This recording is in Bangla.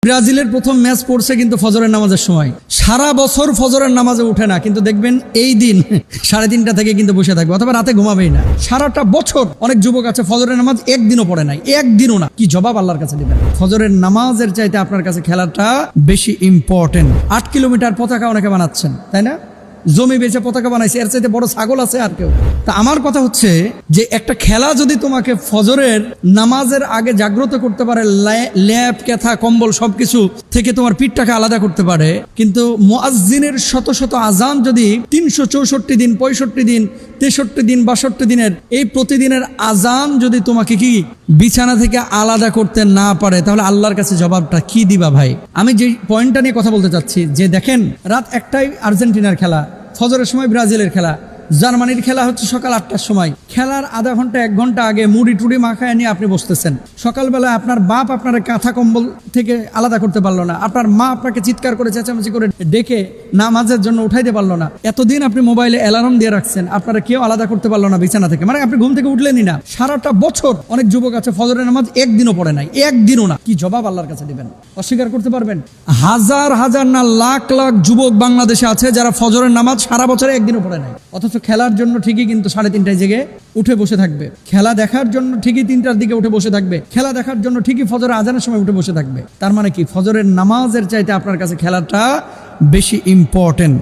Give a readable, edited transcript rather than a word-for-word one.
ব্রাজিলের প্রথম ম্যাচ পড়ছে কিন্তু ফজরের নামাজের সময়। সারা বছর ফজরের নামাজে উঠে না, কিন্তু দেখবেন এই দিন 3:30 থেকে কিন্তু বসে থাকবে, অথবা রাতে ঘুমাবেই না। সারাটা বছর অনেক যুবক আছে ফজরের নামাজ একদিনও পড়ে নাই, একদিনও না। কি জবাব আল্লাহর কাছে দিবেন? ফজরের নামাজের চাইতে আপনার কাছে খেলাটা বেশি ইম্পর্টেন্ট। 8 কিলোমিটার পতাকা অনেকে বানাচ্ছেন, তাই না? জমি বেচে পতাকা বানাইছে, এর চাইতে বড় ছাগল আছে আর কেউ? তা আমার কথা হচ্ছে যে একটা খেলা যদি তোমাকে ফজরের নামাজের আগে জাগ্রত করতে পারে, ল্যাপ কেথা কম্বল সবকিছু থেকে তোমার পিঠটাকে আলাদা করতে পারে, কিন্তু মুয়াজ্জিনের শত শত আজান যদি 364 দিন, 65 দিন, 63 দিন, 62 দিনের এই প্রতিদিনের আজান যদি তোমাকে কি বিছানা থেকে আলাদা করতে না পারে, তাহলে আল্লাহর কাছে জবাবটা কি দিবা ভাই? আমি যে পয়েন্টটা নিয়ে কথা বলতে চাচ্ছি, যে দেখেন রাত 1টায় আর্জেন্টিনার খেলা, ফজরের সময় ব্রাজিলের খেলা, জার্মানির খেলা হচ্ছে সকাল 8টার সময়। খেলার আধা ঘন্টা 1 ঘন্টা আগে মুড়ি টুড়ি মাখায় নিয়ে আপনি বসতেছেন। সকালবেলা আপনার বাপ আপনার কাঁথা কম্বল থেকে আলাদা করতে পারলো না, আপনার মা আপনাকে চিৎকার করে চেঁচামেচি করে ডেকে নামাজের জন্য উঠাইতে পারলো না। এতদিন আপনি মোবাইলে অ্যালার্ম দিয়ে রাখছেন, আপনারা কেউ আলাদা করতে পারলো না বিছানা থেকে, মানে আপনি ঘুম থেকে উঠলেনই না। সারাটা বছর অনেক যুবক আছে ফজরের নামাজ একদিনও পড়ে নাই, একদিনও না। কি জবাব আল্লাহর কাছে দিবেন? অস্বীকার করতে পারবেন? হাজার হাজার না লাখ লাখ যুবক বাংলাদেশে আছে যারা ফজরের নামাজ সারা বছরে একদিনও পড়ে নাই, অথচ খেলার জন্য ঠিকই কিন্তু 3:30টায় জেগে উঠে বসে থাকবে। খেলা দেখার জন্য ঠিকই 3টার দিকে উঠে বসে থাকবে। খেলা দেখার জন্য ঠিকই ফজরের আজানের সময় উঠে বসে থাকবে। তার মানে কি ফজরের নামাজের চাইতে আপনার কাছে খেলাটা বেশি ইম্পর্টেন্ট?